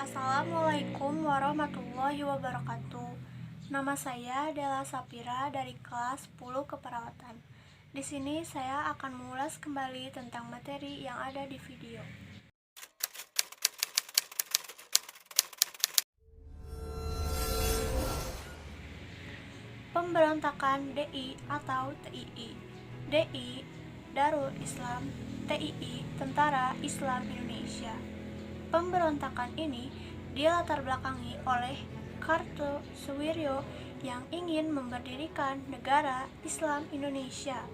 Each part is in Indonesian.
Assalamualaikum warahmatullahi wabarakatuh. Nama saya adalah Sapira dari kelas 10 Keperawatan. Di sini saya akan mengulas kembali tentang materi yang ada di video. Pemberontakan DI atau TII. DI Darul Islam, TII Tentara Islam Indonesia. Pemberontakan ini dilatar belakangi oleh Kartosuwiryo yang ingin mendirikan negara Islam Indonesia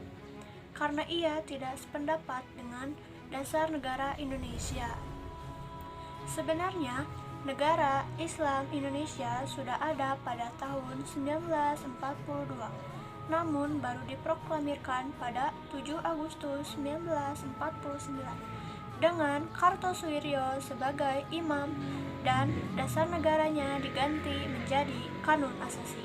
karena ia tidak sependapat dengan dasar negara Indonesia. Sebenarnya, negara Islam Indonesia sudah ada pada tahun 1942, namun baru diproklamirkan pada 7 Agustus 1949 dengan Kartosuwiryo sebagai imam dan dasar negaranya diganti menjadi Kanun Asasi.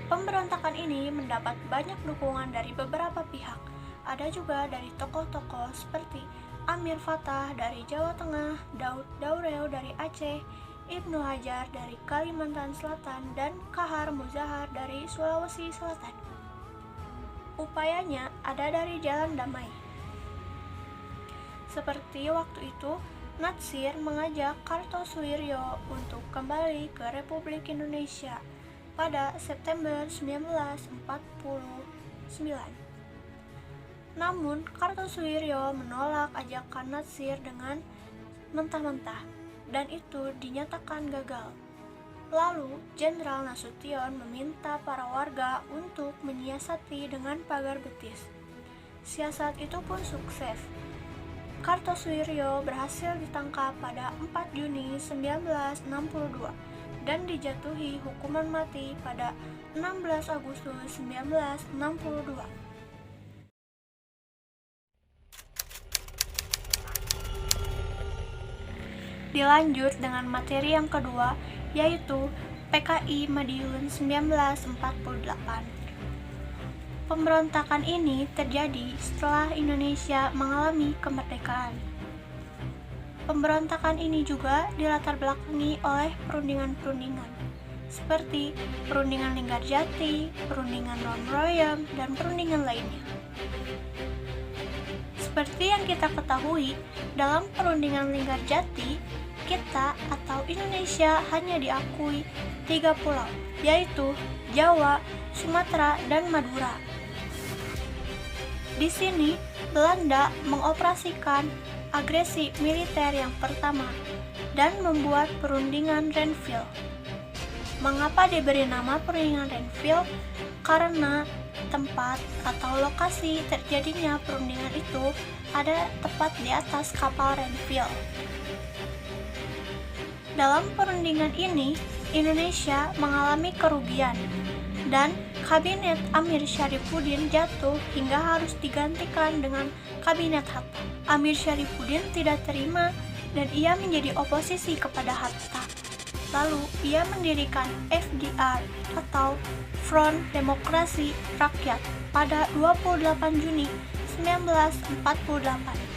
Pemberontakan ini mendapat banyak dukungan dari beberapa pihak. Ada juga dari tokoh-tokoh seperti Amir Fattah dari Jawa Tengah, Daud Daureo dari Aceh, Ibnu Hajar dari Kalimantan Selatan, dan Kahar Muzahar dari Sulawesi Selatan. Upayanya ada dari jalan damai. Seperti waktu itu, Natsir mengajak Kartosuwiryo untuk kembali ke Republik Indonesia pada September 1949. Namun, Kartosuwiryo menolak ajakan Natsir dengan mentah-mentah, dan itu dinyatakan gagal. Lalu, Jenderal Nasution meminta para warga untuk menyiasati dengan pagar betis. Siasat itu pun sukses. Kartosuwiryo berhasil ditangkap pada 4 Juni 1962 dan dijatuhi hukuman mati pada 16 Agustus 1962. Dilanjut dengan materi yang kedua, yaitu PKI Madiun 1948. Pemberontakan ini terjadi setelah Indonesia mengalami kemerdekaan. Pemberontakan ini juga dilatar belakangi oleh perundingan-perundingan seperti perundingan Linggarjati, perundingan Ron-Royem, dan perundingan lainnya. Seperti yang kita ketahui, dalam perundingan Linggarjati, kita atau Indonesia hanya diakui 3 pulau, yaitu Jawa, Sumatera, dan Madura. Di sini, Belanda mengoperasikan agresi militer yang pertama dan membuat perundingan Renville. Mengapa diberi nama perundingan Renville? Karena tempat atau lokasi terjadinya perundingan itu ada tepat di atas kapal Renville. Dalam perundingan ini, Indonesia mengalami kerugian dan kabinet Amir Syarifuddin jatuh hingga harus digantikan dengan kabinet Hatta. Amir Syarifuddin tidak terima dan ia menjadi oposisi kepada Hatta. Lalu ia mendirikan FDR atau Front Demokrasi Rakyat pada 28 Juni 1948.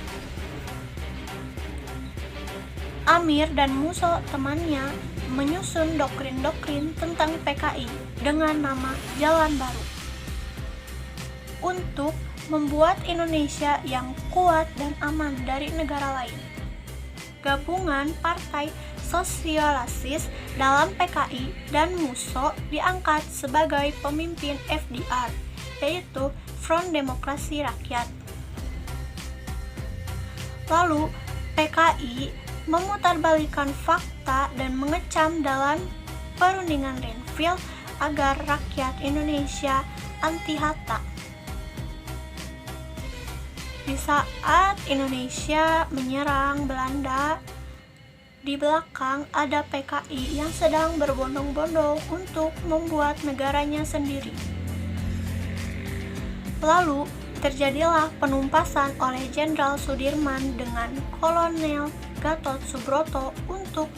Amir dan Musso temannya menyusun doktrin-doktrin tentang PKI dengan nama Jalan Baru untuk membuat Indonesia yang kuat dan aman dari negara lain. Gabungan partai sosialis dalam PKI dan Musso diangkat sebagai pemimpin FDR, yaitu Front Demokrasi Rakyat. Lalu PKI memutarbalikkan fakta dan mengecam dalam perundingan Renville agar rakyat Indonesia anti-Hatta. Di saat Indonesia menyerang Belanda, di belakang ada PKI yang sedang berbondong-bondong untuk membuat negaranya sendiri. Lalu terjadilah penumpasan oleh Jenderal Sudirman dengan Kolonel Gatot Subroto untuk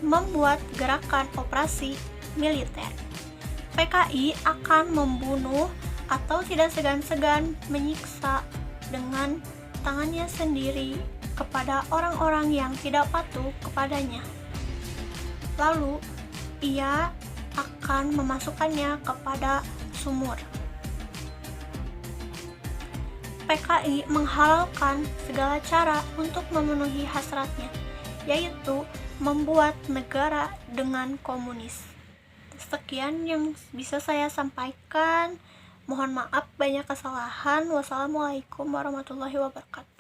membuat gerakan operasi militer. PKI akan membunuh atau tidak segan-segan menyiksa dengan tangannya sendiri kepada orang-orang yang tidak patuh kepadanya. Lalu, ia akan memasukkannya kepada sumur. PKI menghalalkan segala cara untuk memenuhi hasratnya, yaitu membuat negara dengan komunis. Sekian yang bisa saya sampaikan. Mohon maaf banyak kesalahan. Wassalamualaikum warahmatullahi wabarakatuh.